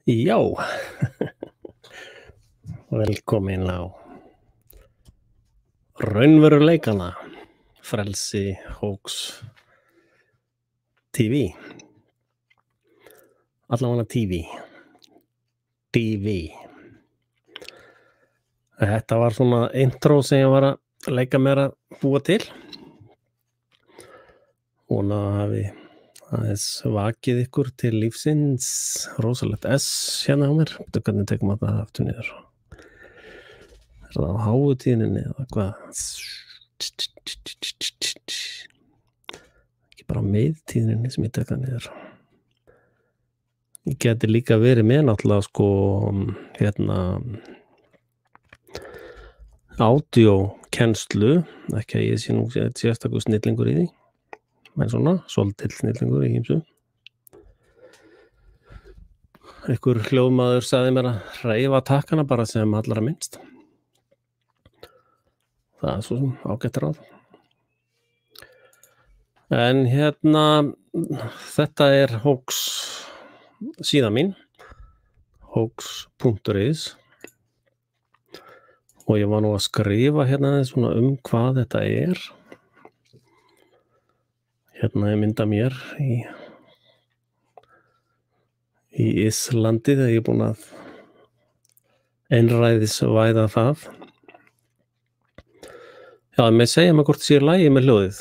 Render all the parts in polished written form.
Já, velkomin á raunveruleikana, Frelsi Hóks TV. Allavega TV. Þetta var svona intro sem ég var að leika mér að búa til. Vona að hafi aðeins vakið ykkur til lífsins. Rosalegt S hérna á mér. Hvernig tekum við það aftur niður? Er það á háutíðinni eða hvað? Ekki bara á miðtíðinni sem ég teka niður. Ég geti líka verið með náttúrulega sko audio-kennslu, ekki að ég sé nú sérstakur snillingur í því, en svona, svolítill snillingur í ýmsu. Einhver hljóðmaður sagði mér að hreyfa takkana bara sem allra minnst. Það er svo sem ágætt ráð. En þetta er Hóks síðan mín, hoax.is, og ég var nú að skrifa svona hvað þetta er. Ég mynda mér í Íslandi þegar ég er búin að einræðisvæða það. Já, með segja mig hvort sé lagi með hljóðið.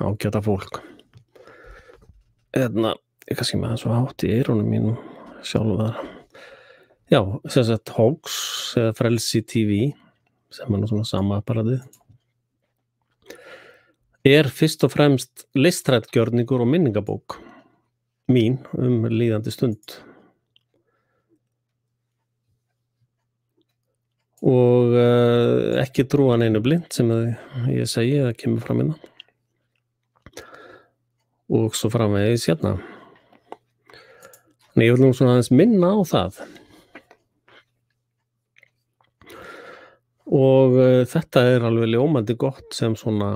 Ágæta fólk. Ég kannski með það svo hátt í eyrunum mínum sjálfur. Já, sem sagt Hóks eða Frelsi TV, sem er nú svona sama apparatið, er fyrst og fremst listrænn gjörningur og minningabók mín líðandi stund. Og ekki trúa neinu blind sem ég segi eða kemur fram hérna. Og svo framvegis hérna. En ég vil nú svona aðeins minna á það. Og þetta er alveg ljómandi gott sem svona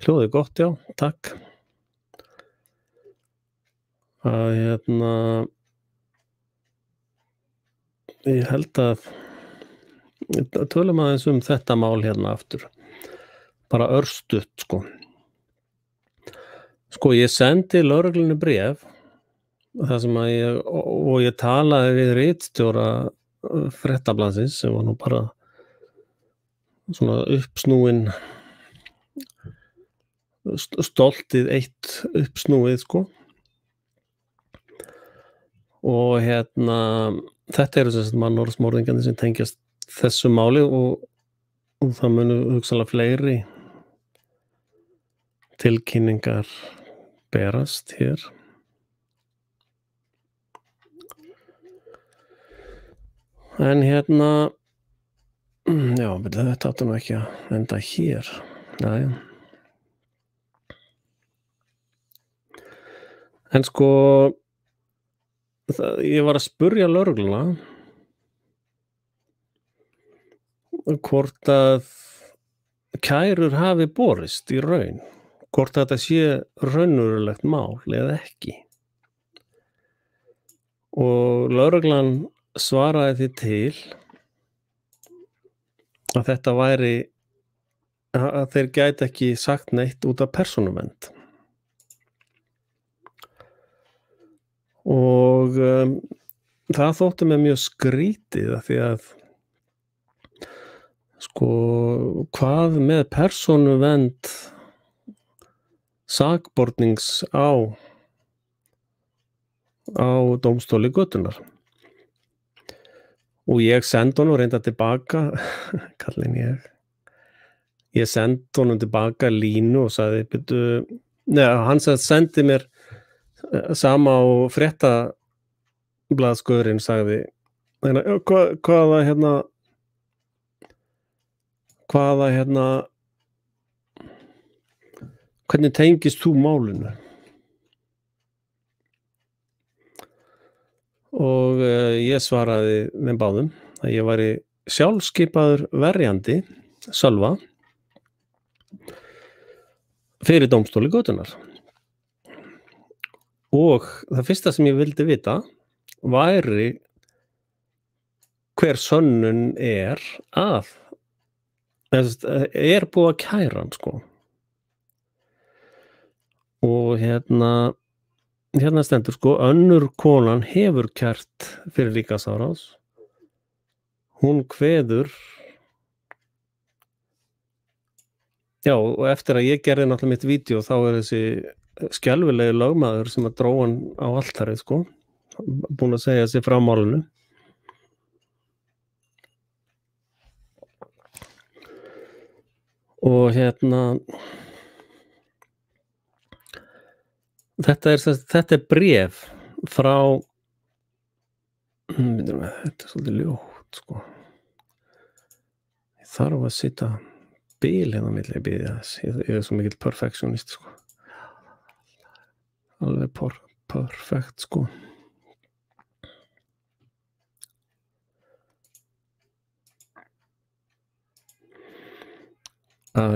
hljóði gott, já, takk. Að ég held að tölum aðeins þetta mál hérna aftur. Bara örstutt, sko. Sko, ég sendi lögreglunni bréf þar sem að ég talaði við ritstjóra Fréttablaðsins sem var nú bara svona uppsnúin, stoltið eitt uppsnúið, sko. Og þetta eru sem sagt mannorðsmorðingarnir sem tengjast þessu máli og það munu hugsanlega fleiri tilkynningar berast hér. En já, þetta áttu nú ekki að enda hér. Jæja. En sko, ég var að spurja lögregluna hvort að kærur hafi borist í raun, hvort þetta sé raunverulegt mál eða ekki. Og lögreglan svaraði því til að þetta væri að þeir gæti ekki sagt neitt út af persónuvernd. Og það þótti mér mjög skrítið af því að sko, hvað með persónuvernd sakbornings á dómstóli götunnar. Og ég sendi honum reynda tilbaka, kallinn ég sendi honum tilbaka línu og sagði, hann sendi mér sama og Fréttablaðsgaurinn sagði, hvernig tengist þú málinu? Og ég svaraði þeim báðum að ég væri sjálfskipaður verjandi, Sölva, fyrir dómstóli götunnar. Og það fyrsta sem ég vildi vita væri hver sönnun að er búið að kæra hann sko. Og hérna stendur sko, önnur konan hefur kært fyrir líkamsárás. Hún kveður. Já, og eftir að ég gerði náttúrulega mitt vídeo þá þessi skelfilegi lögmaður sem að dró hann á altarið sko, búinn að segja sig frá málinu. Og þetta er bréf frá þetta svolítið ljótt sko. Ég þarf að sitja bil hérna milli bíða þess. Ég svo mikill perfectionist sko. Alveg perfekt sko. Að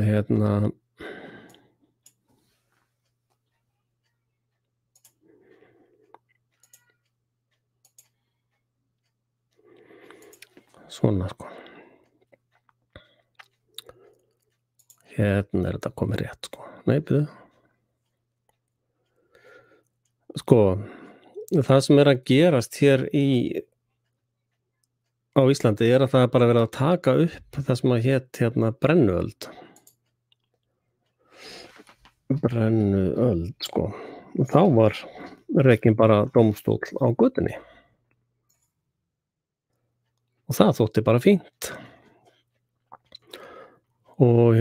svona sko. Er þetta komið rétt sko. Nei, byrðu. Sko, það sem að gerast hér á Íslandi að það bara verið að taka upp það sem að hét brennuöld. Brennuöld sko. Og þá var rekinn bara dómstól á götunni. Og það þótti bara fínt. Og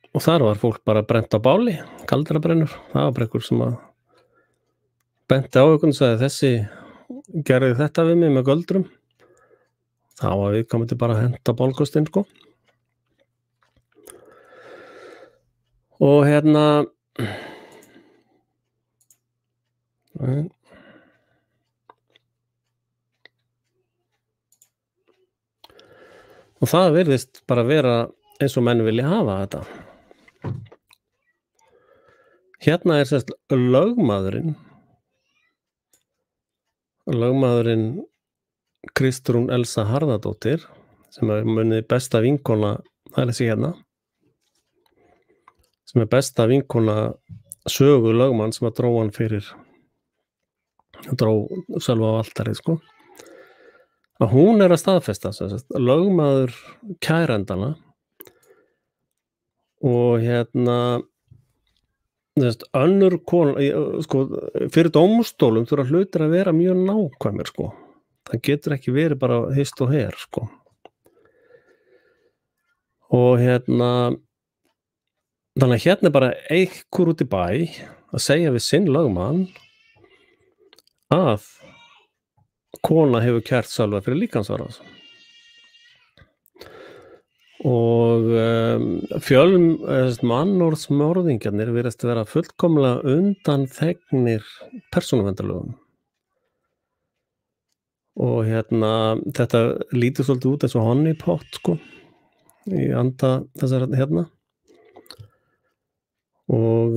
og þar var fólk bara brent á báli, kaldrabrennur. Það var bara einhver sem að benti á einhvern og sagði þessi gerði þetta við mig með göldrum. Þá var viðkomandi bara að henda bálkostinn sko. Og og það virðist bara vera eins og menn vilja hafa þetta. Hérna er sérst lögmaðurinn Kristrún Elsa Harðardóttir sem er munið besta vinkona, það er þessi hérna, sem er besta vinkona sögu lögmann sem að dró hann dró sjálfa á altarið sko. Að hún að staðfesta lögmaður kærendana og önnur kona sko, fyrir dómstólum þurfa hlutir að vera mjög nákvæmir sko. Það getur ekki verið bara hist og her sko. Og þannig að bara einhver út í bæ að segja við sinn lögmann að kona hefur kært sjálfa fyrir líkamsárás. Og mannorðsmorðingjarnir virðast vera fullkomlega undanþegnir persónuverndarlögum. Og þetta lítur svolítið út eins og honeypot sko, í anda þessar og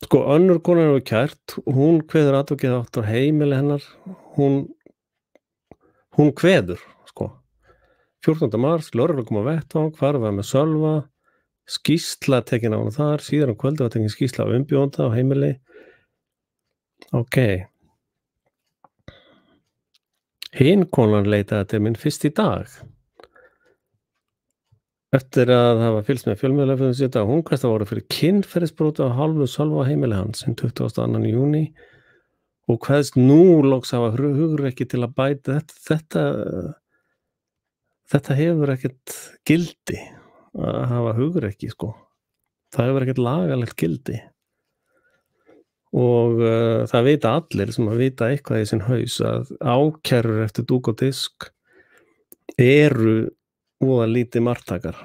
sko, önnur konan hefur kært, hún kveður atvikið átt á heimili hennar, hún kveður sko. 14. mars, lögregla kom á vettvang, hvarf var með Sölva, skýrsla tekin á hana þar, síðan á kvöldi var tekin skýrsla á umbjóðanda á heimili. Ok. Hin konan leitaði til minn fyrst í dag. Eftir að hafa fylgst með fjölmiðlafundum síðan að hún kveðst að voru fyrir kynferðisbrot á hálfu Sölva á heimili hans 22. júní og kveðst nú loks hafa hugrekki til að bæta þetta hefur ekkert gildi að hafa hugrekki sko. Það hefur ekkert lagalegt gildi. Og það vita allir sem að vita eitthvað í sinn haus að ákærur eftir dúk og disk eru voða lítið marktakar.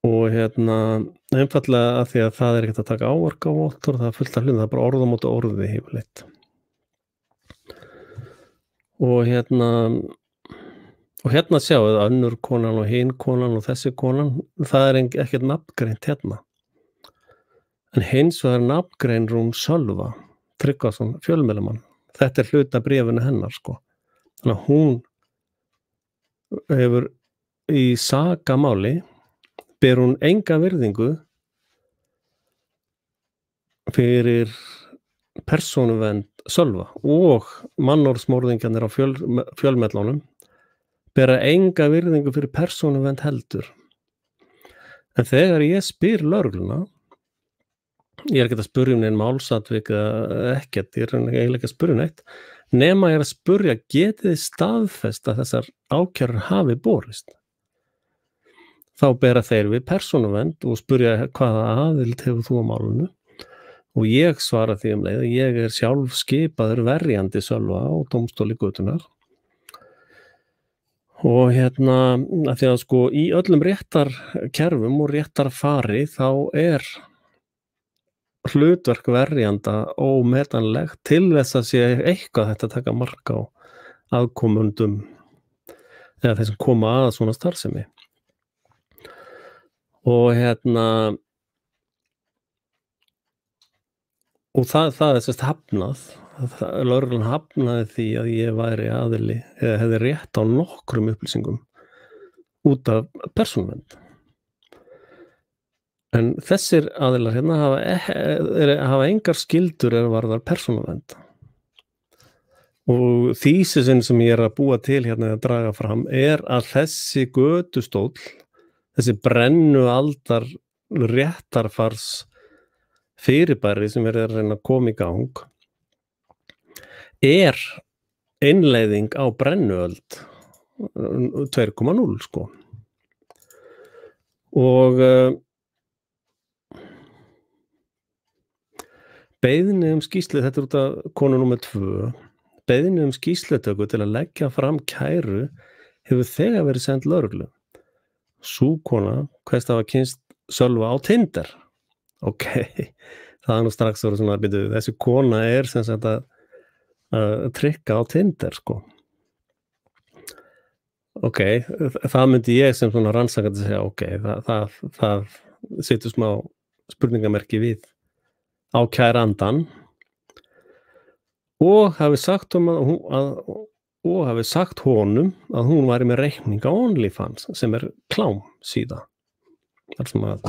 Og einfaldlega að því að það er ekkert að taka áverka á vottorð, það er fullt af hlutum, það er bara orð á móti orði yfirleitt. Og sjáu önnur konan og hin konan og þessi konan, það er ekkert nafngreint hérna. en hins vegar nafngreinir hún Sölva Tryggvason fjölmiðlamann. Þetta hluta bréfinu hennar sko. Þannig að hún hefur í sakamáli ber hún enga virðingu fyrir persónuvernd Sölva og mannorðsmorðingjarnir á fjölmiðlunum bera enga virðingu fyrir persónuvernd heldur. En þegar ég spyr lögregluna, ég er ekki að spyrja neinn málsatvik eða ekkert, ég er eiginlega ekki að spyrja neitt, nema ég er að spyrja, getið þið staðfest að þessar ákærur hafi borist? Þá bera þeir við persónuvernd og spyrja hvaða aðild hefur þú á málinu? Og ég svara því leið að ég er sjálf skipaður verjandi Sölva á dómstóli Götunnar. Og að því að sko í öllum réttarkerfum og réttarfari þá er hlutverk verjanda ómetanlegt til þess að sé eitthvað þetta taka mark á aðkomundum eða þeir sem koma að svona starfsemi. Og og það er sérst hafnað. Lögreglan hafnaði því að ég væri aðili eða hefði rétt á nokkrum upplýsingum út af persónuvernd. En þessir aðilar hafa engar skyldur er varðar persónuvernd. Og þýsisinn sem ég er að búa til að draga fram er að þessi götustóll, þessi brennualdar réttarfars fyrirbæri sem er að reyna að koma í gang er innleiðing á brennuöld 2.0 sko. Og beiðni skýrslu, þetta er út af konu númer 2, beiðni skýrslutöku til að leggja fram kæru hefur þegar verið send lögreglu. Sú kona hverst hafa kynst Sölva á Tinder. Ok, það er nú strax verið svona að þessi kona er sem sagt að trykka á Tinder sko. Ok, það myndi ég sem svona rannsakandi segja, ok, það setur smá spurningamerki við ákærandann og hafi sagt honum að hún væri með reikning á OnlyFans sem er klámsíða. Þar sem að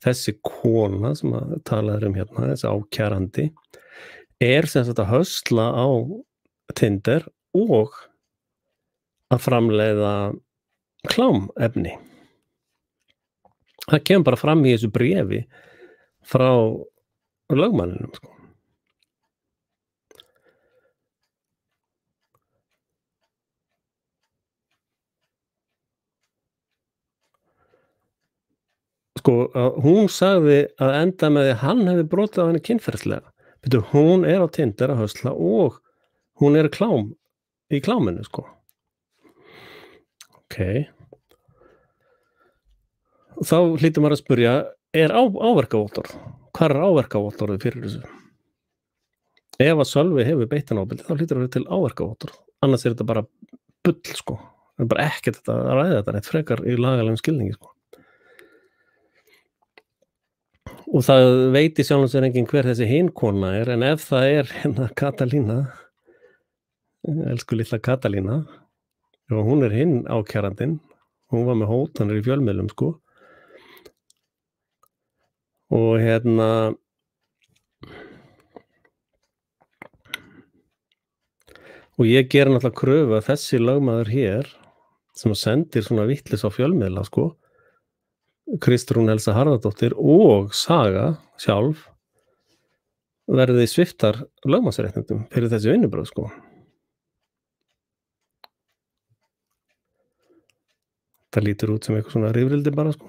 þessi kona sem að talaður þessi ákærandi er sem sagt að höstla á Tinder og að framleiða klámefni. Það kemur bara fram í þessu bréfi frá lögmanninum sko. Sko, hún sagði að enda með því að hann hefði brotið á henni kynferðislega. Hún er á Tinder að höstla og hún er í kláminu sko. Ok. Þá hlýtur maður að spyrja, er áverkavottorð? Hvar er áverkavottorðið fyrir þessu? Ef að Sölvi hefur beitt hann ofbeldi, þá hlýtur að vera til áverkavottorð. Annars er þetta bara bull sko. Það er bara ekkert þetta að ræða þetta neitt frekar í lagalegum skilningi sko. Og það veit í sjálfum sér enginn hver þessi hin kona er, en ef það er Katalína, elsku litla Katalína, og hún er hinn ákærandinn, hún var með hótanir í fjölmiðlum sko. Og og ég ger náttúrulega kröfu að þessi lögmaður hér sem sendir svona vittlis á fjölmiðla sko, Kristrún Elsa Harðardóttir og Saga sjálf verði sviptar lögmannsréttindum fyrir þessi vinnubrögð sko. Það lítur út sem eitthvað svona rifrildi bara sko.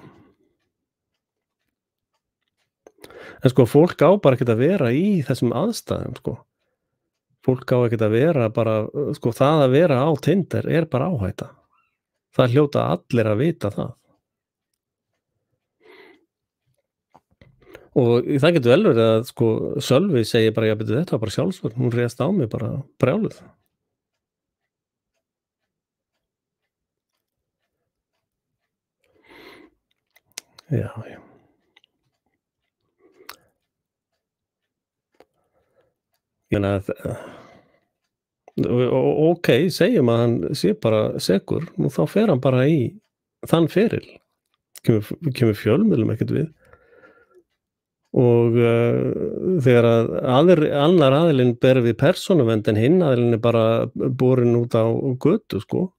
En sko fólk á bara ekkert að vera í þessum aðstæðum sko. Fólk á ekkert að vera bara, sko það að vera á Tinder er bara áhætta. Það hljóta allir að vita það. Og það getur vel verið að sko Sölvi segir bara, já betur þetta var bara sjálfsvörn, hún réðst á mig bara brjáluð. Já. ég meina ok, segjum að hann sé bara sekur, nú þá fer hann bara í þann feril, kemur fjölmiðlum ekkert við og þegar að annar aðilinn ber við persónuvernd en hinn aðilinn bara borin út á götu sko,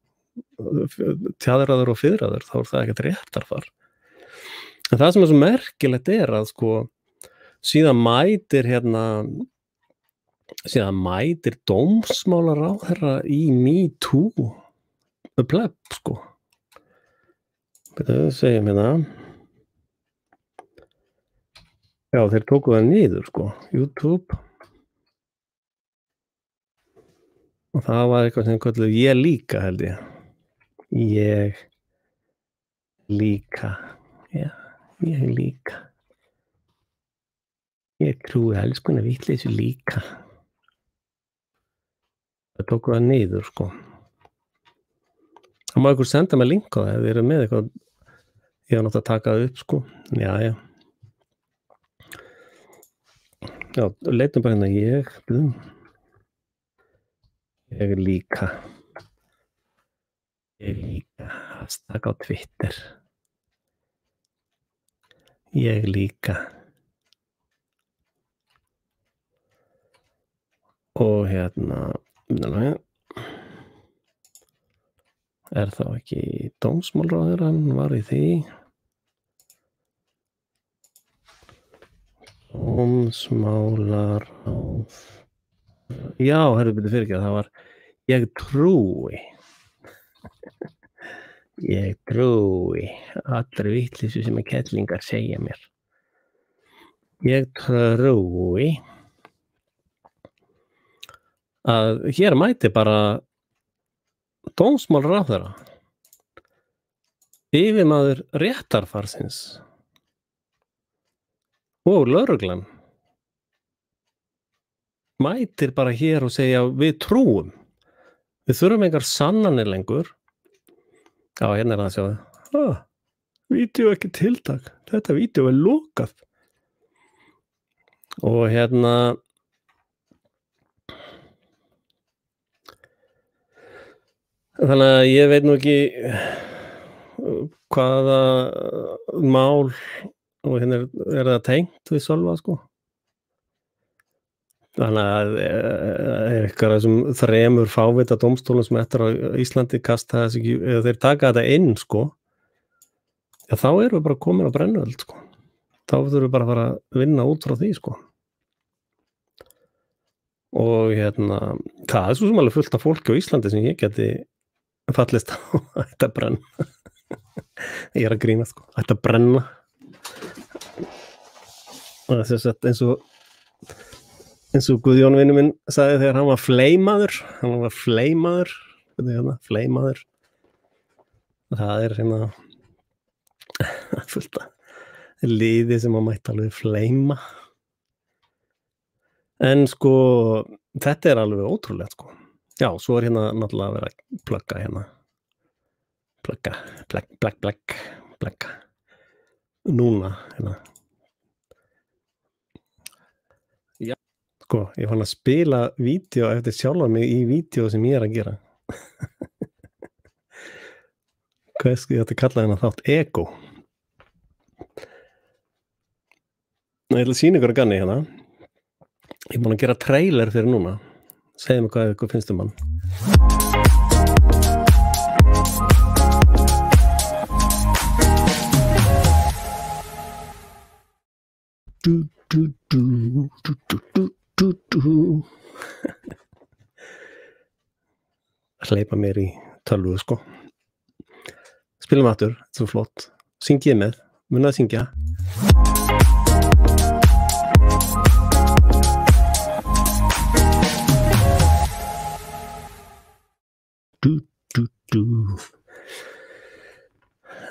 tjaðraður og fiðraður, þá það ekkert réttarfar. En það sem svo merkilegt að sko síðan mætir dómsmálaráðherra í MeToo pleb sko. Betur segjum já, þeir tóku það niður sko, YouTube og það var eitthvað sem kölluð ég líka held ég líka já, ég líka ég trúi alls konar vitleysu líka. Það tóku það niður sko. Það má ykkur senda mig link á það ef þið eru með eitthvað, ég hef nátt að taka það upp sko. Já. Já, leitum bara ég líka hashtag á Twitter ég líka og þá ekki dómsmálaráðherra, hann var í því dómsmálaráð já, herru byrju fyrir ekki að það var ég trúi allri vitleysu sem kettlingar segja mér ég trúi að hér mæti bara dómsmálaráðherra yfirmaður réttarfarsins og lögreglan mætir bara hér og segja við trúum, við þurfum engar sannanir lengur. Já, hérna það að sjá það. Vídeó ekki tiltak, þetta vídeó lokað. Og þannig að ég veit nú ekki hvaða mál og það tengt við Sölva sko. Þannig að eitthvað þessum 3 fávita dómstólum sem eftir á Íslandi kasta þess ekki, eða þeir taka þetta inn sko, já þá erum við bara komin á brennuöld sko. Þá þurfum við bara að fara að vinna út frá því sko. Og það svo sem alveg fullt af fólki á Íslandi sem ég geti fallist á að þetta brenna. Ég að grína sko, að þetta brenna. Og þess að eins og Guðjón vinur minn sagði þegar hann var fleymaður það fullt af liði sem að mætti alveg fleyma en sko þetta alveg ótrúlegt sko já, svo náttúrulega að vera að plugga núna sko, ég fann að spila vídeo eftir sjálfa mig í vídeo sem ég að gera. Hvað ég ætti að kalla þátt ego. Ég ætla að sýna ykkur að ganni Ég búin að gera trailer fyrir núna. Segðu mig hvað ykkur finnst hann. Hleypa mér í tölvu sko. Spilum aftur, þetta svo flott. Syngi ég með, mun að syngja.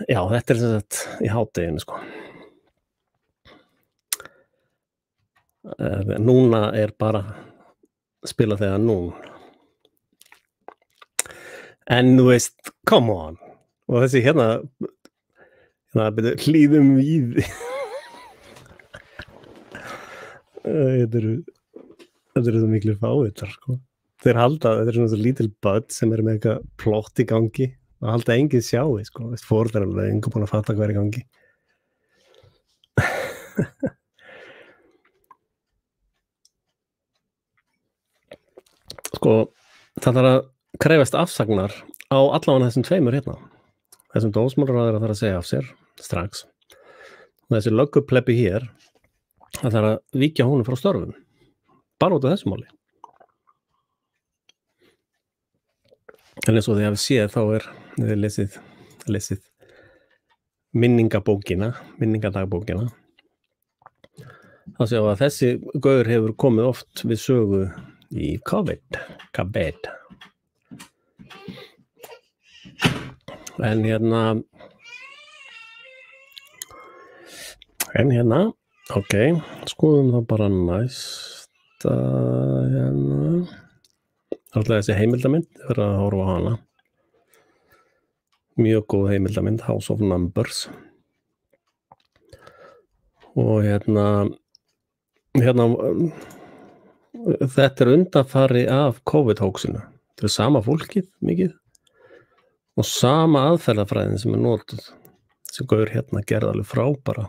Já, þetta sem sagt í hádeginu sko. Núna bara spila þegar nún en þú veist, come on og þessi hlýðum við þetta þetta eru svo miklu fávitar, sko. Þeir halda, þetta er svona svo lítil börn sem eru með eitthvað plott í gangi og halda enginn sjáu, sko. Fóreldrar alveg engu búin að fatta hvað er í gangi. Sko, það þarf að krefast afsagnar á allavega þessum tveimur hérna. Þessum dómsmálaráðherra þarf að segja af sér strax. Og þessi löggupleppi hér, það þarf að víkja honum frá störfum. Bara út af þessu máli. En eins og þið hafið séð þá þið lesið minningadagbókina. Þá séu að þessi gaur hefur komið oft við sögu í COVID. En hérna, ok, skoðum það bara næsta hérna. Alltaf þessi heimildamynd, þið verða að horfa á hana. Mjög góð heimildamynd, House of Numbers. Og hérna þetta er undanfari af COVID-hóksinu. Þetta er sama fólkið mikið og sama aðferðafræðin sem er notuð. Þessi gaur hérna gerði alveg frábæra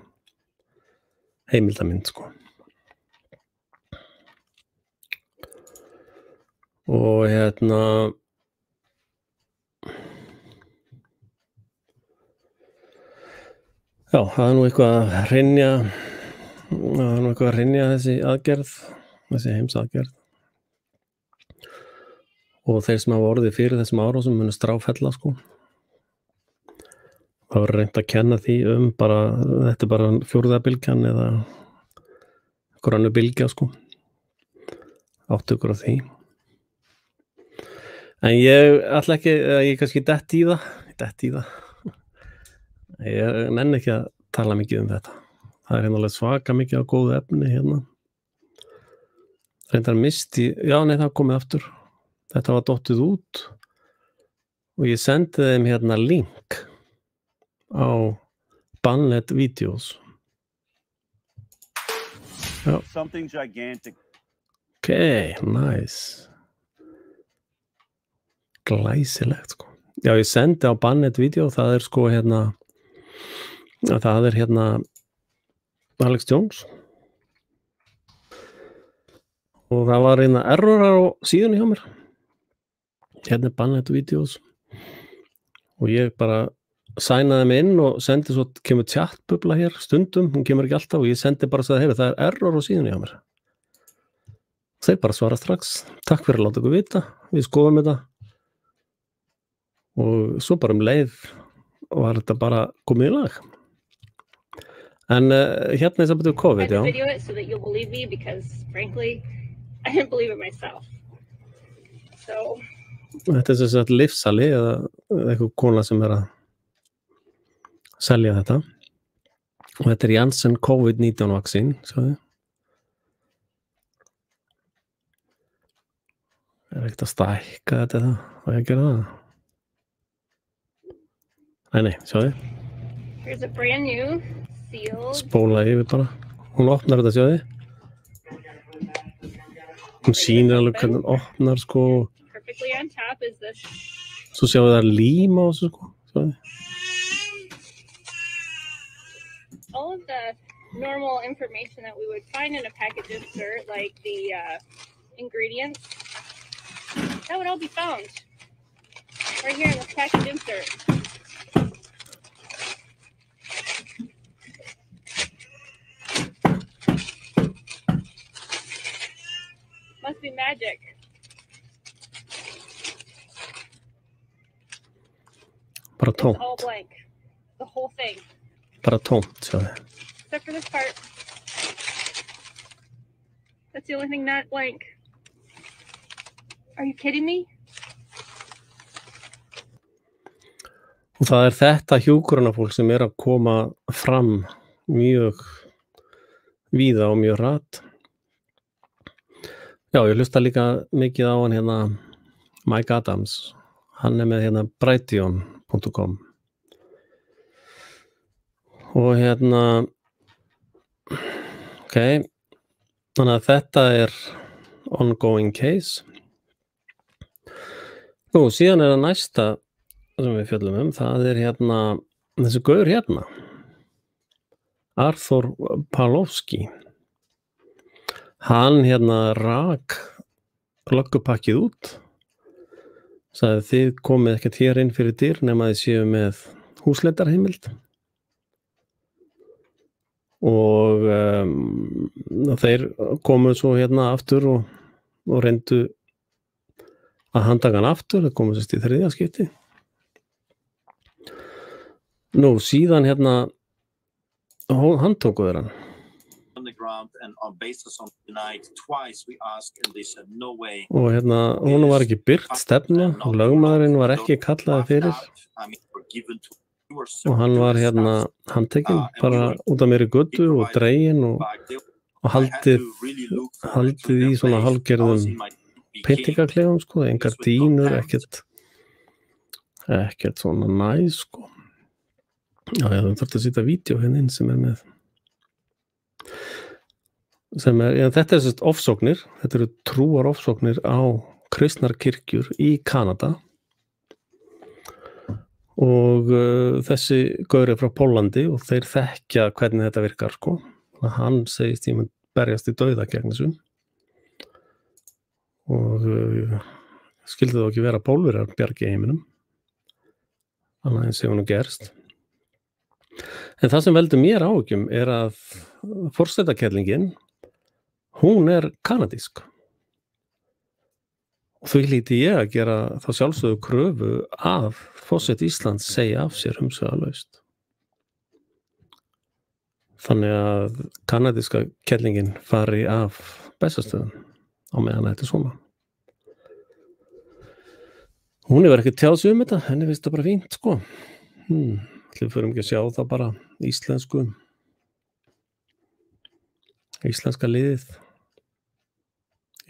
heimildamynd, sko. Og hérna já, það er nú eitthvað að hrynja þessi aðgerð, þessi heimsaðgerð. Og þeir sem hafa orðið fyrir þessum árásum munu stráfella, sko. Það var reynt að kenna því bara, þetta er bara fjórða bylgjan eða einhver annar bylgja, sko. Áttu ykkur á því. En ég ætla ekki, ég kannski dett í það. Ég nenni ekki að tala mikið þetta. Það er hérna svaka mikið á góðu efni hérna. Reyndar misti, já nei það komið aftur. Þetta var dottið út og ég sendi þeim hérna link á Banned Videos. Já. Something gigantic. Ok, nice. Glæsilegt, sko. Já, ég sendi á Banned Video, það er sko hérna Alex Jones. Og það var hérna errorar á síðunni hjá mér. Hérna er Banned Videos. Og ég bara sænaði mig inn og sendi svo, kemur chatbubla hér stundum, hún kemur ekki alltaf og ég sendi bara að það er error á síðunni hjá mér. Þeir bara svara strax. Takk fyrir að láta ykkur vita, við skoðum þetta. Og svo bara leið var þetta bara komið í lag. En hérna er það betur COVID, já. Video it so that you'll believe me because frankly I didn't believe it myself. So Þetta er sem sagt lyfsali eða eitthvað kona sem að selja þetta. Og þetta er Janssen COVID-19 vaccín, sjáðu. Er ekkert að stækka þetta það? Hvað ég að gera það? Nei, sjáðu. here's a brand new sealed. Spóla yfir bara. Hún opnar þetta, sjáðu. Hún sýnir alveg hvernig hún opnar, sko. Perfectly on top is this. Svo sjáðu það lím á þessu, sko. Sjáðu. All of the normal information that we would find in a package insert, like the ingredients, that would all be found right here in this package insert. Must be magic. Bara It's all tómt. blank. The whole thing. Bara tómt, sjáðu. Except for this part. That's the only thing not blank. Are you kidding me? Og það er þetta hjúkrunarfólk sem er að koma fram mjög víða og mjög hratt. Já, ég hlusta líka mikið á hann hérna Mike Adams. Hann er með hérna Brighteon.com. Og hérna ok, þannig að þetta er ongoing case. Nú, síðan það næsta sem við fjöllum það hérna þessi gaur hérna Arthur Pawlowski. Hann hérna rak löggupakkið út, sagði þið komið ekkert hér inn fyrir dyr nema þið séu með húsleitarheimild og þeir komu svo hérna aftur og reyndu að handtaka hann aftur, það komu sérst í 3. skipti. Nú, síðan hérna handtóku þeir hann. Og hérna, hún var ekki birt stefna og lögmaðurinn var ekki kallaði fyrir og hann var hérna handtekinn bara út af mér í götu og dreginn og haldið í svona hálfgerðum pyntingaklefum sko, engar dýnur, ekkert svona næs sko. Já, þú þarft að sýta vídeo hérna inn sem með þetta sérst ofsóknir, þetta eru trúar ofsóknir á kristnar kirkjur í Kanada og þessi gaur frá Póllandi og þeir þekkja hvernig þetta virkar sko. Hann segist ég mun berjast í dauða gegn þessu og skildi þó ekki vera Pólverjar bjargi heiminum annað eins og hún gerst. En það sem veldur mér áhyggjum að forsetakellingin hún kanadísk og því hlýti ég að gera þá sjálfsögðu kröfu að forseti Íslands segja af sér umsvifalaust. Þannig að kanadíska kellingin fari af Bessastöðum á meðan þetta svona. Hún hefur ekki tjáð sig þetta, henni finnst það bara fínt sko. Við förum ekki að sjá það bara íslenska liðið,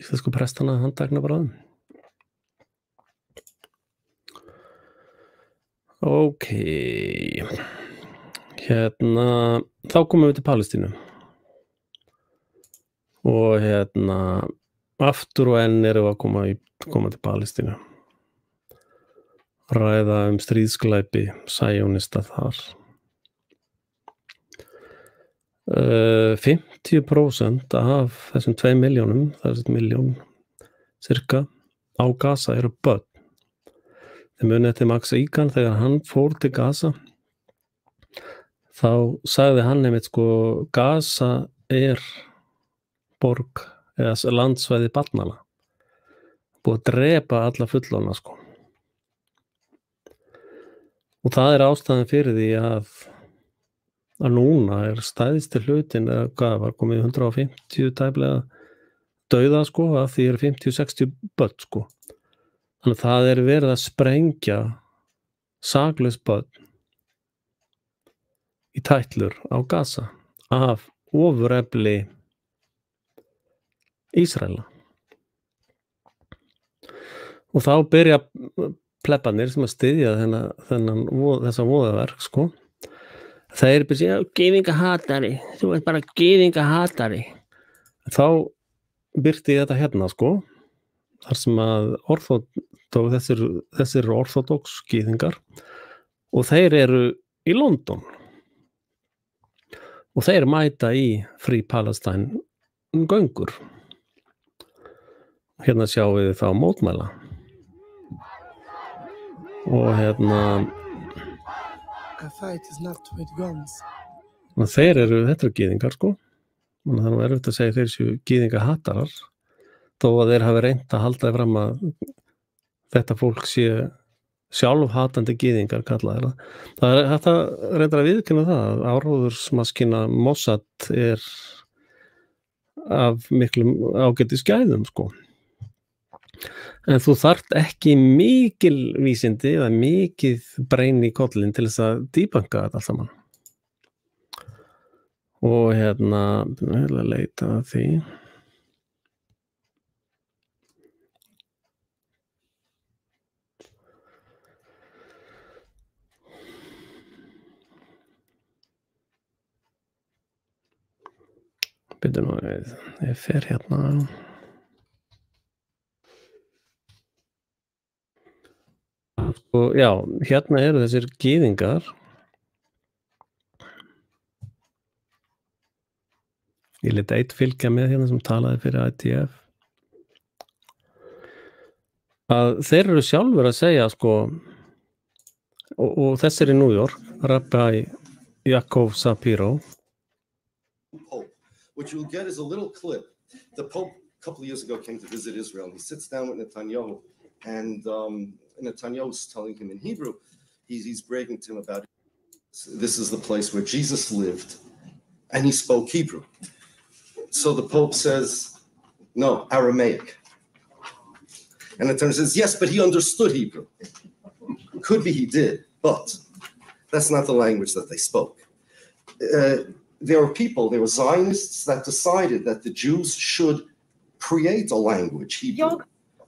íslensku prestana handtekna bara. Ok, hérna, þá komum við til Palestínu og hérna, aftur og enn erum við að koma til Palestínu. Ræða stríðsglæpi sæjónista þar. 50% af þessum 2 milljónum, þessum milljón cirka, á Gaza eru börn. Þeir muni eftir Max Igan þegar hann fór til Gaza þá sagði hann einmitt sko Gaza borg eða landsvæði barnanna. Búið að drepa alla fullorðna sko. Og það ástæðan fyrir því að núna stæðsti hlutin hvað var komið 150 tæplega dauða sko, að því 50-60 börn sko. Þannig að það verið að sprengja saklaus börn í tætlur á Gaza af ofurefli Ísraela. Og þá byrja plebbarnir sem að styðja þessa voðaverk sko. Þeir byrja gyðingahatari, þú ert bara gyðingahatari. Þá birti þetta hérna sko, þar sem að þessir eru orthodox gyðingar og þeir eru í London og þeir mæta í Free Palestine göngur. Hérna sjáum við þá mótmæla. Og hérna þetta eru gyðingar sko. Það erfitt að segja þeir séu gyðingahatarar þó að þeir hafi reynt að halda fram að þetta fólk sé sjálfhatandi gyðingar kallaði það. Það hægt að reynda að viðurkenna það að áróðursmaskína Mossad af miklum ágætis gæðum sko. En þú þarft ekki mikil vísindi eða mikið brein í kollin til þess að debunka þetta allt saman. Og hérna, ég ætla að leita að því. Byrju nú, ég fer hérna. Og já, hérna eru þessir gyðingar. Ég lét eitt fylgja með hérna sem talaði fyrir ITF. Að þeir eru sjálfur að segja sko, og þessi er í New York, Rabbi Yaakov Sapiro. Pope. What you'll get is a little clip. The Pope a couple of years ago came to visit Israel. He sits down with Netanyahu, and Netanyahu's telling him in Hebrew, he's bragging to him about this is the place where Jesus lived, and he spoke Hebrew. So the Pope says, no, Aramaic. And Netanyahu says, yes, but he understood Hebrew. Could be he did, but that's not the language that they spoke. There were Zionists that decided that the Jews should create a language, Hebrew.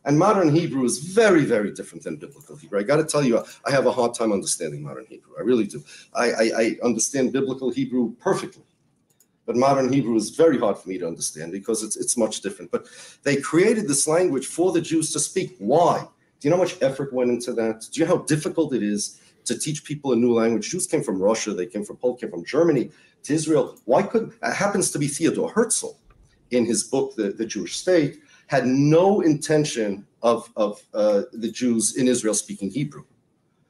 And modern Hebrew is very, very different than biblical Hebrew. I got to tell you, I have a hard time understanding modern Hebrew. I really do. I understand biblical Hebrew perfectly. But modern Hebrew is very hard for me to understand because it's much different. But they created this language for the Jews to speak. Why? Do you know how much effort went into that? Do you know how difficult it is to teach people a new language? Jews came from Russia, they came from Poland, came from Germany to Israel. Why couldn't, it happens to be Theodor Herzl in his book, The Jewish State, had no intention of the Jews in Israel speaking Hebrew.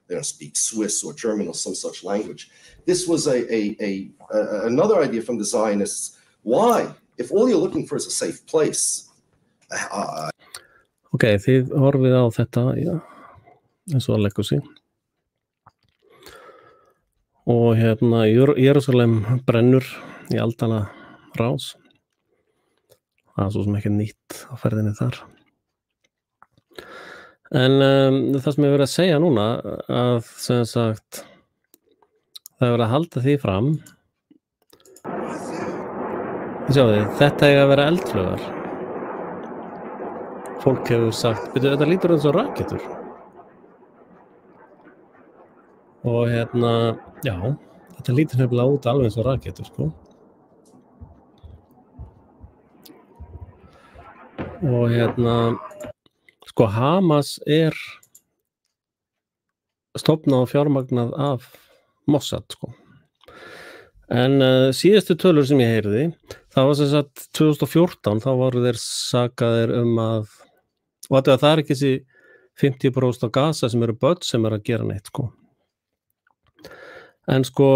They don't speak Swiss or German or some such language. This was another idea from the Zionists. Why? If all you're looking for is a safe place. Ok, þið horfið á þetta, já, eins og að leggur sig. Og hérna, Jerúsalem brennur í aldana rás. Það er svo sem ekki nýtt á ferðinni þar. En það sem ég verið að segja núna, að sem sagt, það er verið að halda því fram. Sjáðu þið, þetta eiga að vera eldflaugar. Fólk hefur sagt, þetta lítur eins og raketur. Og hérna, já, þetta lítur nefnilega út alveg eins og raketur, sko. Og hérna, sko, Hamas er stofnað og fjármagnað af Mossad, sko. En síðustu tölur sem ég heyrði, það var sem sagt 2014, þá voru þeir sakaðir að, og þetta það er ekki þessi 50% á Gaza sem eru börn sem eru að gera neitt, sko. En sko,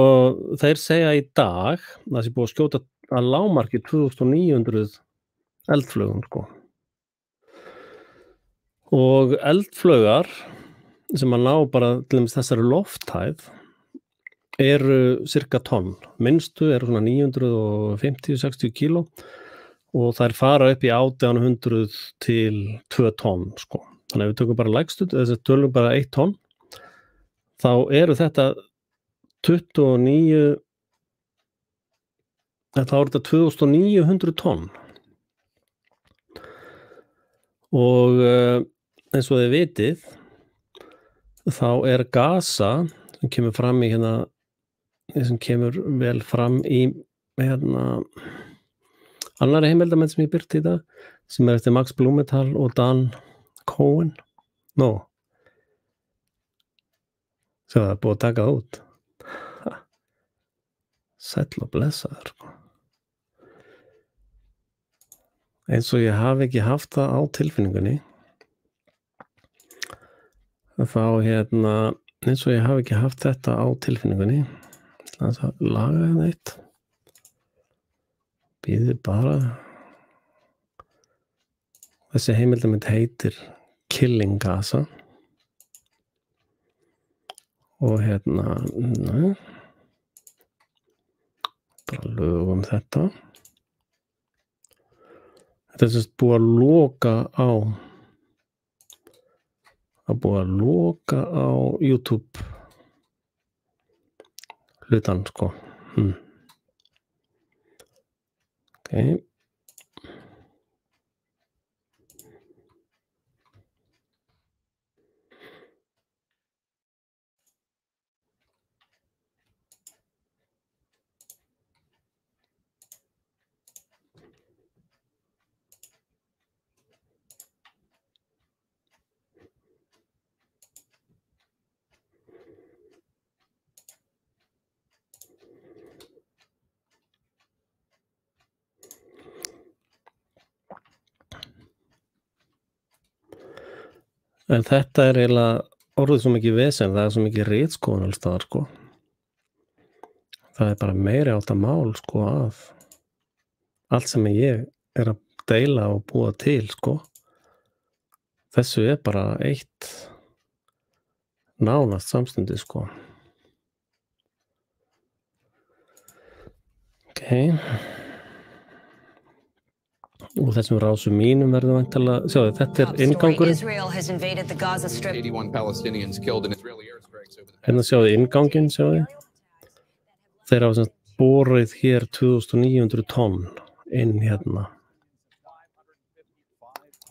þeir segja í dag, það sé búið að skjóta að lágmarki 2900 eldflugum, sko. Og eldflaugar sem að ná bara til dæmis þessari lofthæð eru cirka tonn. Minnstu eru svona 950-60 kíló og þær fara upp í 1800 til 2 tonn, sko. Þannig að við tökum bara lægstu, þess að tölum bara 1 tonn, þá eru þetta 2900 tonn. Og eins og þið vitið, þá er Gaza, sem kemur fram í hérna, sem kemur vel fram í hérna, annari heimildamenn sem ég birti í dag, sem eftir Max Blumenthal og Dan Cohen. Svo það búið að taka það út. Sæll og blessaður, sko. Eins og ég hafi ekki haft það á tilfinningunni. Þá hérna, eins og ég hafi ekki haft þetta á tilfinningunni. Það laga hérna eitt. Bíðið bara. Þessi heimildamind heitir Killing Gaza. Og hérna, bara lögum þetta. Þetta er sérst búið að loka á YouTube hlutan, sko. Ok. En þetta eiginlega orðið svo mikið vesen, það svo mikið ritskoðun alls staðar, sko. Það bara meiri átta mál, sko, að allt sem ég að deila og búa til, sko. Þessu bara eitt nánast samstundis, sko. Ok. Og þessum rásum mínum verður væntanlega, sjáðu, þetta inngangurinn. Hérna sjáðu innganginn, sjáðu. Þeir hafa sem borið hér 2900 tonn inn hérna.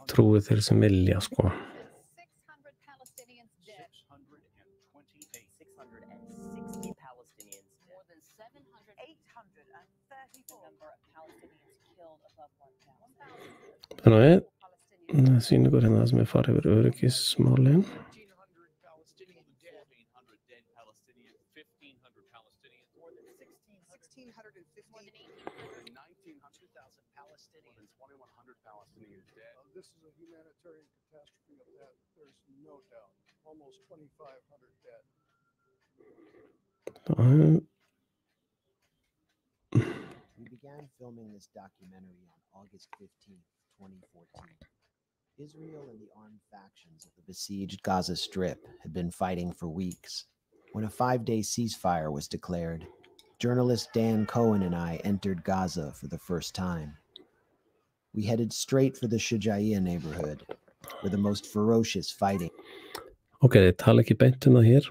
Trúið þeir sem vilja, sko. Þannig það sýnir ykkur hérna það sem farið yfir öryggismálin. This is a humanitarian catastrophe of that. There's no doubt. Almost 2,500 dead. We began filming this documentary on August 15th, 2014. Israel and the armed factions of the besieged Gaza Strip had been fighting for weeks. When a 5-day ceasefire was declared, journalist Dan Cohen and I entered Gaza for the first time. We headed straight for the Shujaiya neighborhood, where the most ferocious fighting. Ok, þið tala ekki beint það hér.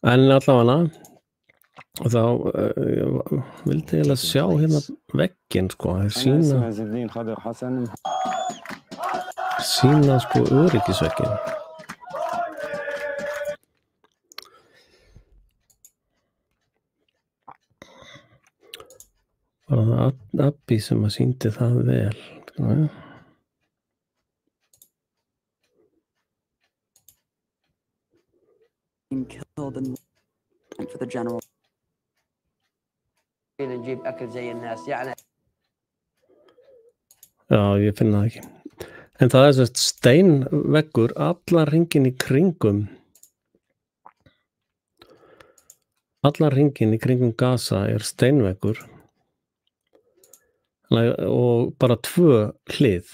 En allavega, þá vildi ég sjá hérna vegginn, sko. Sýna sko öryggisvegginn. Bara það Abbi sem sýndi það vel. Killed and for the general. Já, ég finn það ekki. En það sérst steinveggur allar hringinn í kringum. Allar hringinn í kringum Gaza steinveggur. Og bara 2 hlið.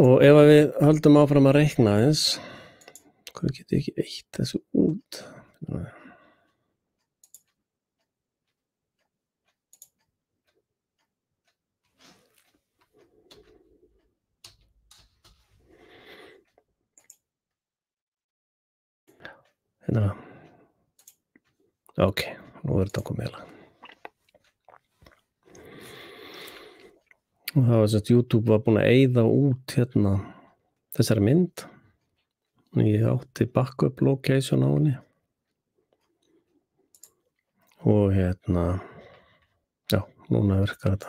Og ef við höldum áfram að reikna þess, hvað get ég ekki eitt þessu út? Hérna. Ok, nú þetta komið heila. Og það var svo að YouTube var búin að eyða út hérna þessari mynd. Ég átti backup location á henni. Og hérna, já, núna virkar þetta.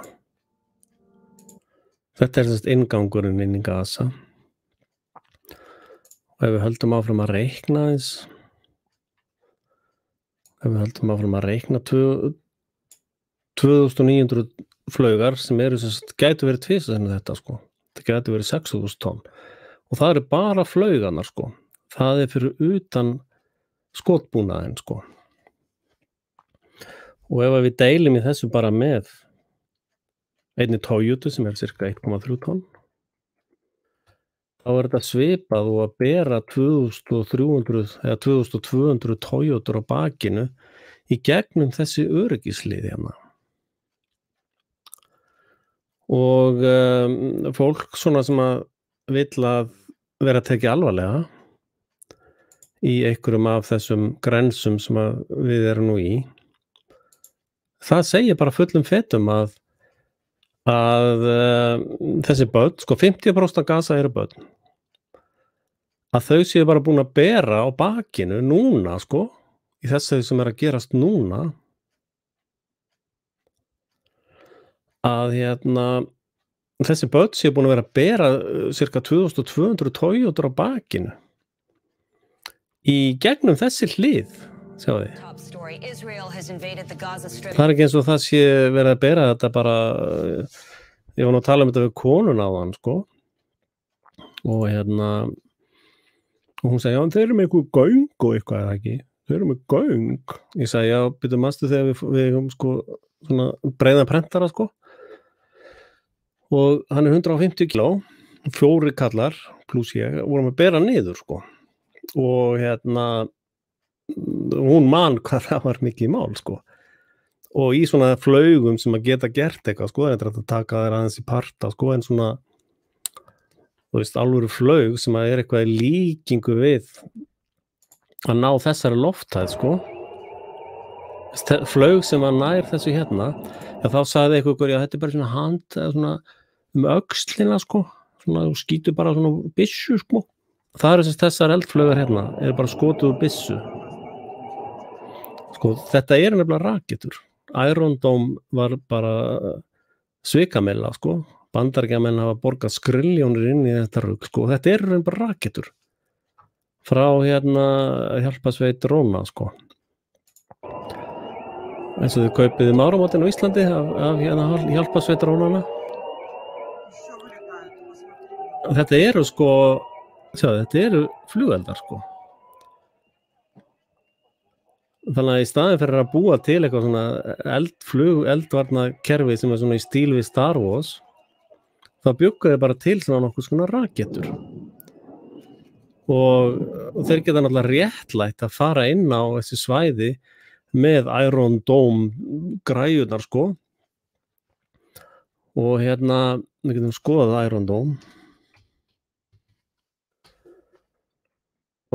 Þetta þess inngangurinn inn í Gaza. Og ef við höldum áfram að reikna þess, ef við höldum áfram að reikna 2900 flaugar sem gætu verið tvisvar þetta, sko. Það gætu verið 6.000 tonn. Og það bara flaugarnar, sko. Það fyrir utan skotbúnaðinn, sko. Og ef við deilum í þessu bara með einni Toyota sem cirka 1,3 tonn, þá þetta svipað og að bera 2.300 eða 2.200 Toyotar á bakinu í gegnum þessi öryggislið hérna. Og fólk svona sem að vill að vera tekið alvarlega í einhverjum af þessum grensum sem að við erum nú í, það segir bara fullum fetum að þessi börn, sko 50% af Gaza eru börn, að þau séu bara búin að bera á bakinu núna, sko, í þessu sem að gerast núna, að hérna þessi börn séu búin að vera að bera cirka 2.200 Toyotar á bakinu í gegnum þessi hlið, sjáu þið. Það ekki eins og það sé verið að bera þetta bara ég var nú að tala um þetta við konun á hann, sko. Og og hún sagði, já, en þeir eru með eitthvað göng og eitthvað, eða ekki? Þeir eru með göng. Ég sagði, já, byrju manstu þegar við sko, svona breiðan prentara, sko. Og hann er 150 kíló, 4 kallar, pluss ég, vorum að bera niður, sko. Og hún man hvað það var mikið mál, sko. Og í svona flaugum sem að geta gert eitthvað, sko, þetta er að taka þér aðeins í parta, sko, en svona, þú veist, alvöru flaug sem að er eitthvað í líkingu við að ná þessari lofthæð, sko. Flaug sem að nær þessu já, þá sagði eitthvað, já, þetta er bara svona hand, eða svona öxlina, sko, svona, þú skýtur bara svona byssu, sko. Það eru þessar eldflaugar er bara skotuð úr byssu. Sko, þetta er nefnilega raketur. Iron Dome var bara svikamella, sko. Bandaríkjamenn hafa borgað skriljónir inn í þetta rugl, sko. Þetta er bara raketur. Frá hjálparsveit Róna, sko. Eins og þið kaupið áramótin á Íslandi af hjálparsveit Rónana. Þetta eru, sko, þetta eru flugeldar, sko. Þannig að í staðin fyrir að búa til eitthvað svona eldvarnakerfi sem er svona í stíl við Star Wars, þá bjuggaði bara til svona nokkuð svona raketur. Og þeir geta náttúrulega réttlætt að fara inn á þessi svæði með Iron Dome græjurnar, sko. Og við getum skoðað Iron Dome.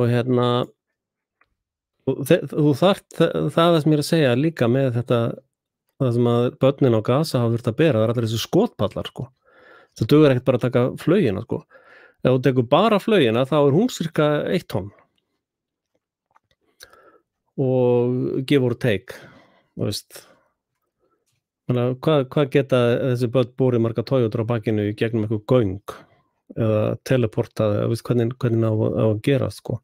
Og þú þarft, það sem ég er að segja líka með þetta, það sem að börnin á Gaza hafa þurft að bera, það er allir þessi skotpallar, sko. Það dugar ekkert bara að taka flaugina, sko. Ef þú tekur bara flaugina, þá er hún cirka 1 tonn. Og give or take, þú veist. Þannig að hvað geta þessi börn borið marga Toyotar á bakinu í gegnum eitthvað göng eða teleportað, þú veist hvernig á að gerast, sko.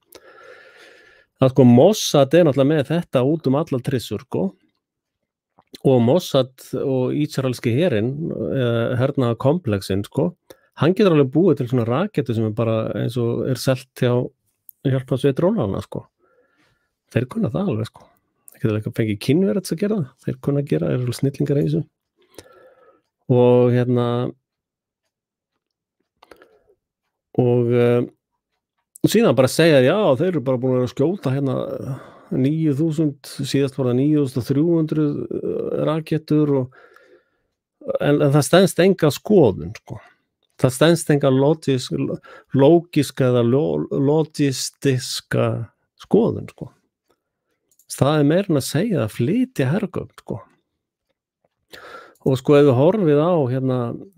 Það sko Mossad er náttúrulega með þetta út allar trissur, sko. Og Mossad og ísraelski herinn, hernaðarkomplexin, sko, hann getur alveg búið til svona raketu sem er bara eins og er selt hjá hjálparsveit Rónana, sko. Þeir kunna það alveg, sko. Það getur ekki fengið Kínverjats að gera það. Þeir kunna gera, eru snillingar í þessu. Og síðan bara segja, já, þeir eru bara búin að skjóta 9.000, síðast var það 9.300 raketur en það stendst enga skoðun, sko. Það stendst enga lógiska eða logistiska skoðun, sko. Það er meira en að segja að flytja hergögn, sko. Og sko ef við horfið á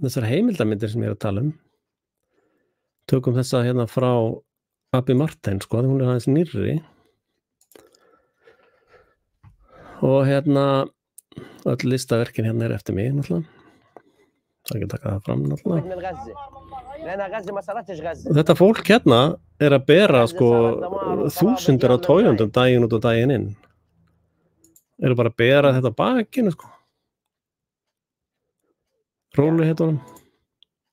þessar heimildarmyndir sem ég er að tala um, tökum þessa frá Abby Martin, sko, hún er aðeins nýrri. Og öll listaverkin er eftir mig, náttúrulega. Það er ekki að taka það fram, náttúrulega. Þetta fólk er að bera, sko, þúsundir af tójundum daginn út og daginn inn. Eru bara að bera þetta bakinu, sko. Róligheitunum.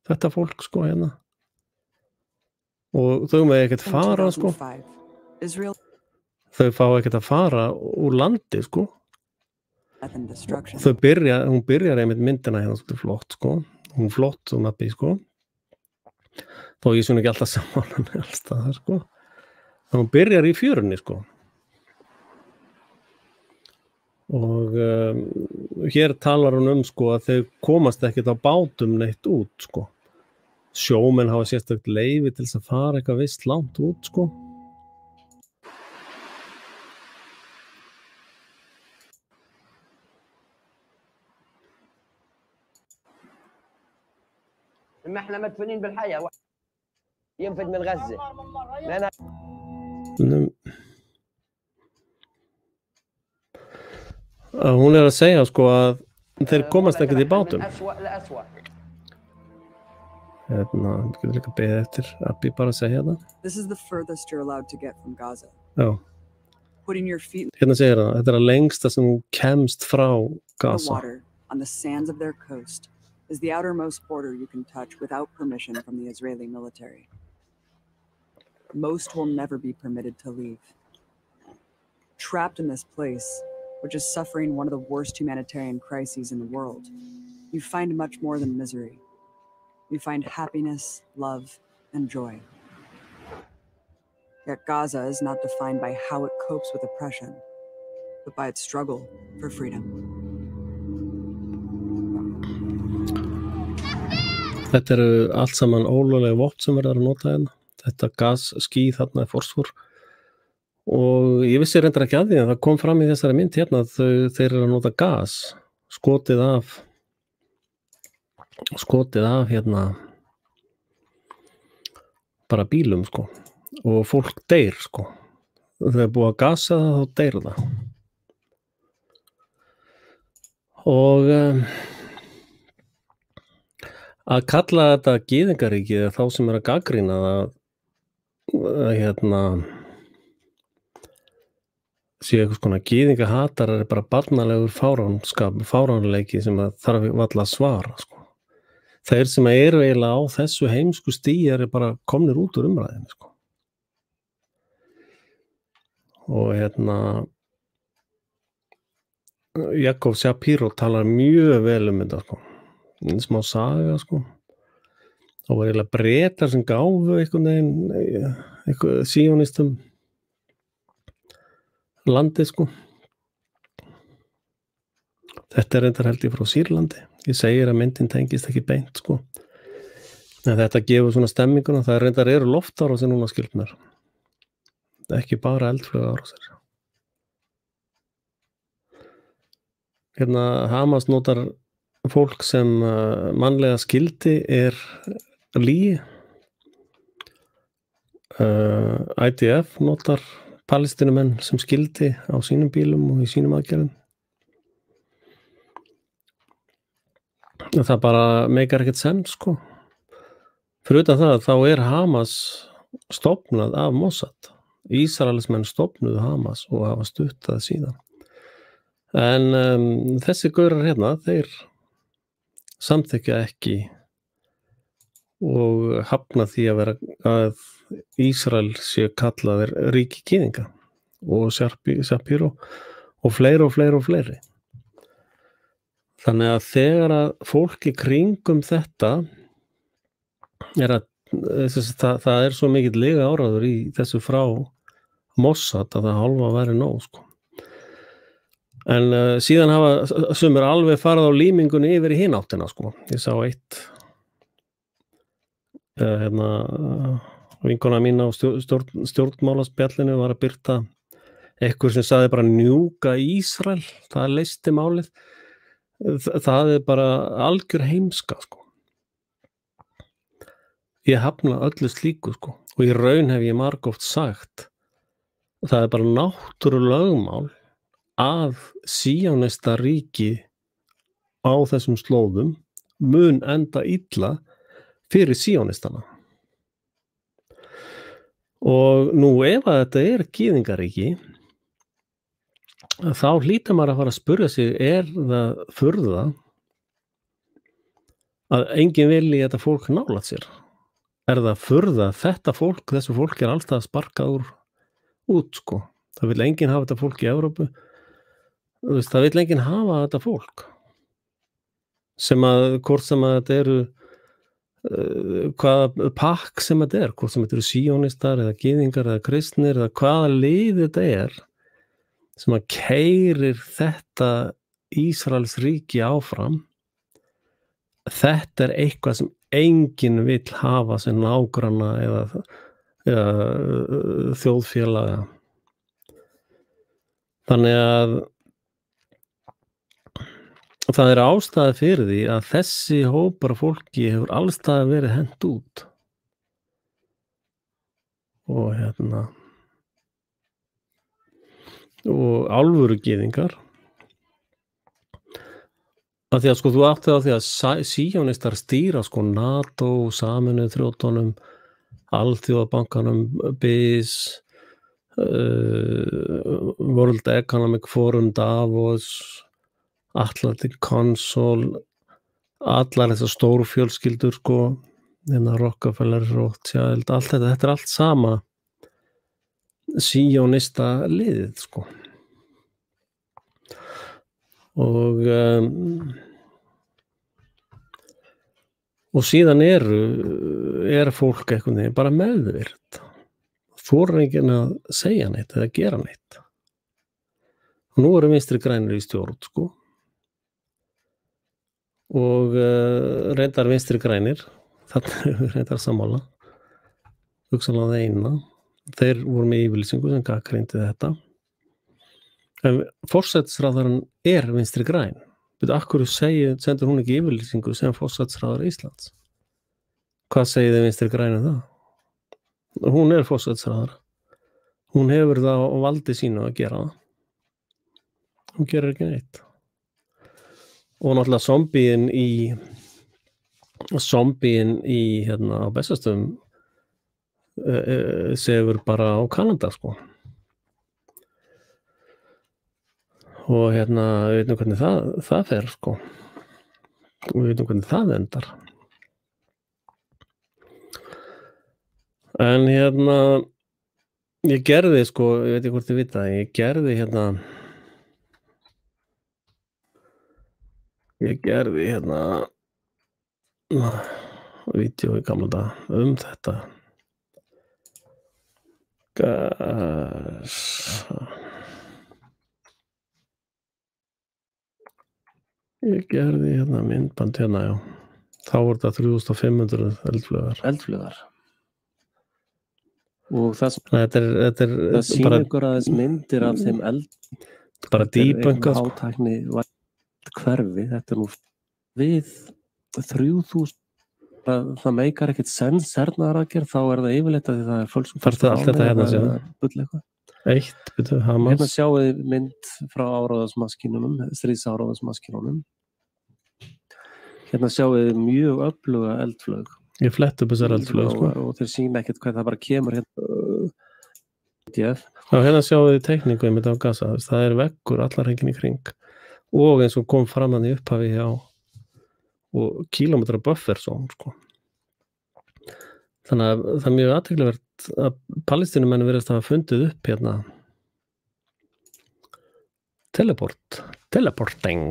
Þetta fólk, sko, Og þau með ekkert fara, sko. Þau fá ekkert að fara úr landi, sko. Hún byrjar einmitt myndina svolítið flott, sko. Hún flott, hún Abby, sko. Þó ég ekki alltaf saman alls staðar, sko. Þannig hún byrjar í fjörunni, sko. Og hér talar hún sko að þau komast ekkert á bátum neitt út, sko. Sjómenn hafa sérstakt leyfi til þess að fara eitthvað visst langt út, sko. احنا مدفونين بالحياة ينفد من غزة. Hún að segja sko að þeir komast ekkert í bátum. Getur líka beðið eftir Abby bara að segja það. This is the furthest you're allowed to get from Gaza. Já. Putting your feet Segir það, þetta að lengsta sem þú kemst frá in the Gaza. water on the sands of their coast is the outermost border you can touch without permission from the Israeli military. Most will never be permitted to leave. Trapped in this place, which is suffering one of the worst humanitarian crises in the world, you find much more than misery. You find happiness, love, and joy. Yet Gaza is not defined by how it copes with oppression, but by its struggle for freedom. Þetta eru allt saman ólögleg vopn sem verður að nota hérna. Þetta gasský þarna er fósfor. Og ég vissi reyndar ekki að því en það kom fram í þessari mynd hérna að þeir eru að nota gas, skotið af hérna bara bílum sko og fólk deyr sko. Þegar búið að gasa það þá deyr það. Og að kalla þetta gyðingaríki eða þá sem er að gagnrýna að hérna sé eitthvað svona gyðingahatarar er bara barnalegur fáránleiki sem að þarf varla að svara sko. Þeir sem eru eiginlega á þessu heimsku stigi eru bara komnir út úr umræðinu sko. Og hérna Jakob Shapiro talar mjög vel þetta sko. Smá saga sko. Það var eiginlega Bretar sem gáfu eitthvað síónistum landið sko. Þetta er reyndar held ég frá Sýrlandi. Ég segir að myndin tengist ekki beint sko. En þetta gefur svona stemminguna. Það reyndar eru loftárásir núna skilpnar. Ekki bara eldflugárásir. Hérna Hamas notar fólk sem mannlega skildi er lygi. IDF notar Palestínumenn sem skildi á sínum bílum og í sínum aðgerðum. Það bara meikar ekkert sens sko. Fyrir utan það þá er Hamas stofnað af Mossad. Ísraelismenn stofnuðu Hamas og hafa stutt það síðan. En þessi gaurar hérna, þeir samþykkja ekki og hafna því að Ísrael sé kallaðir ríki gyðinga og Shapiro og fleiri. Þannig að þegar að fólk í kringum þetta er að það er svo mikill lega áráður í þessu frá Mossad að það hálfa væri nóg sko. En síðan hafa sumir alveg farið á límingunni yfir í hináttina sko. Ég sá eitt vinkona mín á stjórnmálaspjallinu var að birta eitthvað sem sagði bara njúka Ísrael, það leysti málið. Það er bara algjör heimska sko. Ég hafna öllu slíku sko og í raun hef ég margoft sagt það er bara náttúrulögmál að síónista ríki á þessum slóðum mun enda illa fyrir síónistana. Og nú ef að þetta er gyðingaríki þá hlýtur maður að fara að spyrja sig það furða að enginn vilji þetta fólk nálægt sér? Það furða þessu fólk er alltaf sparkað út sko. Það vill enginn hafa þetta fólk í Evrópu. Það vill enginn hafa þetta fólk hvort sem að þetta eru hvaða pakk sem þetta er, hvort sem þetta eru síónistar eða gyðingar eða kristnir eða hvaða lið þetta er sem að keyrir þetta Ísraels ríki áfram. Þetta er eitthvað sem enginn vill hafa sem nágranna eða þjóðfélaga. Þannig að það er ástæða fyrir því að þessi hópar af fólki hefur allstaðar verið hent út. Og og alvöru gyðingar. Af því að sko þú átti á því að síónistar stýra sko NATO, Sameinuðu þjóðunum, Alþjóðabankanum, BIS, World Economic Forum, Davos, Atlantic Council, allar þessar stóru fjölskyldur sko, Rockefeller, Rothschild, allt þetta allt sama síónista liðið sko. Og síðan er fólk einhvern veginn bara meðvirt, þorir enginn að segja neitt eða gera neitt. Og nú eru Vinstri grænir í stjórn sko, og reyndar Vinstri grænir, þarna reyndar sammála, hugsanlega það eina, þeir voru með yfirlýsingu sem gagnrýndi þetta. En forsætisráðherrann Vinstri græn. Af hverju sendur hún ekki yfirlýsingu sem forsætisráðherra Íslands? Hvað segir þið Vinstri græn það? Hún forsætisráðherra. Hún hefur það á valdi sínu að gera það. Hún gerir ekki neitt. Og náttúrulega zombíin í á Bessastöðum sefur bara á Kanada sko. Og við veitum hvernig það fer sko. Og við veitum hvernig það endar. En ég gerði sko, ég veit ekki hvort þið vita, ég gerði vídeó í gamla daga þetta. Ég gerði myndband já. Þá voru þetta 3500 eldflaugar. Og þetta sýnir ykkur aðeins myndir af þeim bara dýbönga hátækni hverfi. Þetta nú við 3000, það meikar ekkert sens hernaðaraðgerð, þá það yfirleitt að það fölsum allt þetta hérna sjáum við mynd frá áráðasmaskínunum, stríðsáráðasmaskínunum. Hérna sjáum við mjög öfluga eldflaug. Ég flett upp þessar eldflaug sko. Og þeir sýna ekkert hvað það bara kemur hérna sjáum við teikningu einmitt af Gaza, það veggur allar hringinn í kring, og eins og kom fram hann í upphafi hjá og kílómetra bufferzone sko. Þannig að það mjög athyglisvert að Palestínumenn virðast hafa fundið upp teleporting.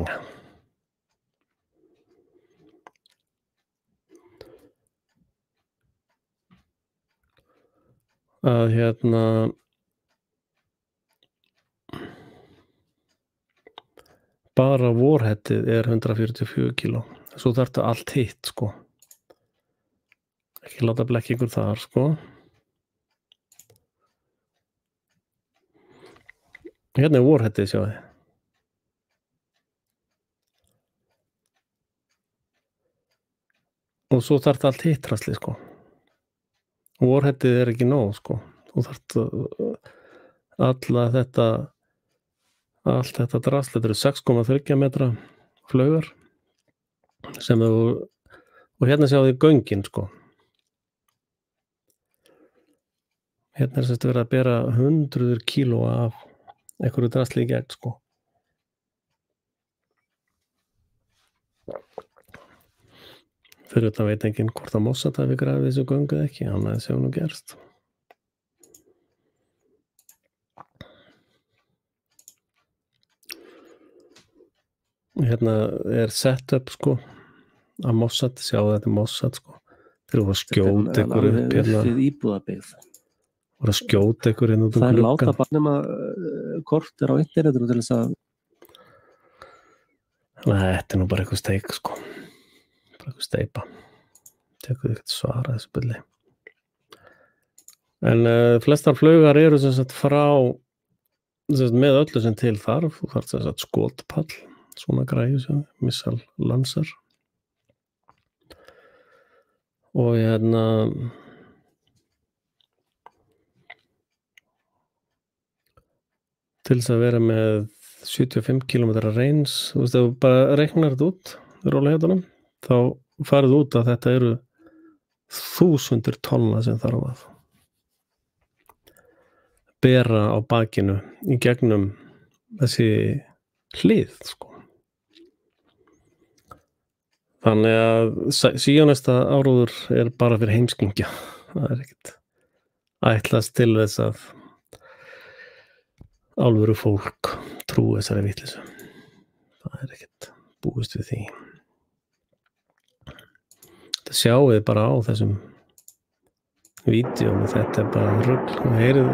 Að bara Warheadið 144 kíló. Svo þarftu allt hitt sko. Ekki láta blekja ykkur þar sko. Hérna Warheadið, sjáðu. Og svo þarftu allt hitt drasli sko. Warheadið ekki nóg sko. Þú þarftu allt þetta drasli, þetta eru 6,3 metra flaugar sem og hérna sjáðu þið göngin sko. Hérna sem verið að bera 100 kíló af einhverju drasli í gegn sko. Fyrir þetta veit enginn hvort að Mossad hafi grafið þessu göngu eða ekki, hann að sjá nú gerst. Hérna setup sko að Mossad, sjáðu þetta Mossad sko. Þeir voru að skjóta ykkur upp íbúðabyggð. Voru að skjóta ykkur inn út gluggann. Það láta bara nema kortir á internetinu til þess að þetta nú bara eitthvað steik sko. Bara eitthvað steipa. Tekur ekkert svara þessu bulli. En flestar flaugar eru sem sagt frá með öllu sem til þarf. Þú þarf sem sagt skotpall, svona græju sem missile lancer. Og til þess að vera með 75 km range, þú veist, ef þú bara reiknar þetta út í rólegheitunum, þá farið út að þetta eru 1000 tonna sem þarf að bera á bakinu í gegnum þessi hlið sko. Þannig að síðanesta áróður er bara fyrir heimskingja. Það er ekkert ætlast til þess að alvöru fólk trúi þessari vitleysu. Það er ekkert búist við því. Þetta sjáið þið bara á þessum vídeóum, þetta er bara rugl. Heyrið,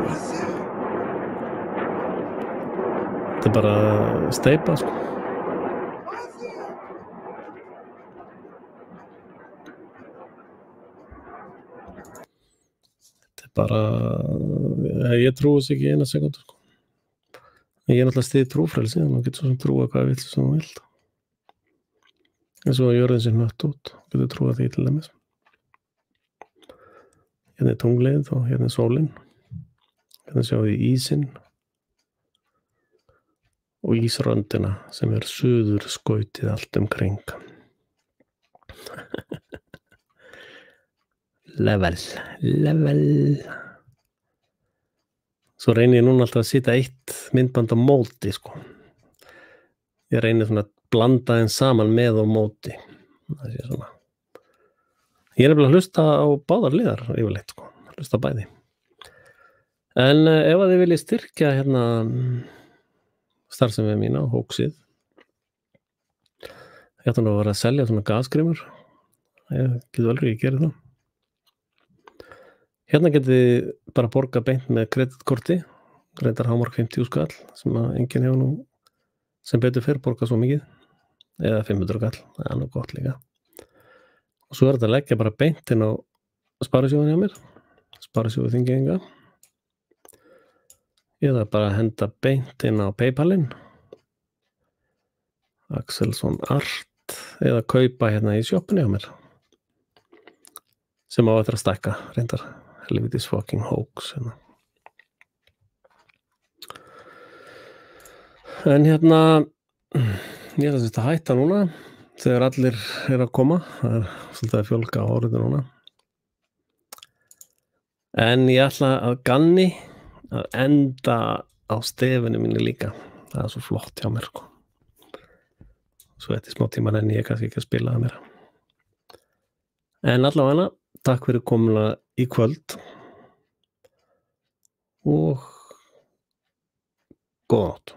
þetta er bara steypa, sko. Þetta er bara, ég trúi þess ekki eina sekundu, sko. Ég er náttúrulega styð trúfrelsi, þannig að þú getur svo sem trúa hvað vill sem þú vilt. En svo að jörðin sér nött út, þú getur trúa því til dæmis. Hérna er tunglið og hérna er sólin. Hérna sjáum við ísinn og ísröndina sem er suður skautið allt umkring. Level. Svo reynir ég núna alltaf að sitja eitt myndband á móti, sko. Ég reynir svona að blanda þeim saman með og móti. Það sé svona. Ég er nefnilega að hlusta á báðar liðar yfirleitt, sko. Hlusta á bæði. En ef að þið viljið styrkja hérna starfsemi mína á Hóksið, ég ætla nú að vera að selja svona gasgrímur. Ég get vel ekki að gera það. Hérna getið þið bara borga beint með kreditkorti, reyndar hámark 50 skall, sem að enginn hefur nú sem betur fyrr borga svo mikið, eða 500 skall, það er nú gott líka. Og svo er þetta að leggja bara beint inn á sparisjóðan hjá mér, sparisjóðu Þingeyinga, eða bara henda beint inn á PayPalinn, Axelsson Art, eða kaupa hérna í sjoppinu hjá mér, sem á eftir að stækka, reyndar. Helvitis fucking hoax hérna. En hérna ég ætla að hætta núna þegar allir eru að koma. Það er svolítið að fjölga á orðinu núna. En ég ætla að ganni að enda á stefinu mínu líka. Það er svo flott hjá mér, sko. Svo eftir smá tíma nenni ég kannski ekki að spila það mér. En allavega takk fyrir komuna í kvöld og góða nótt.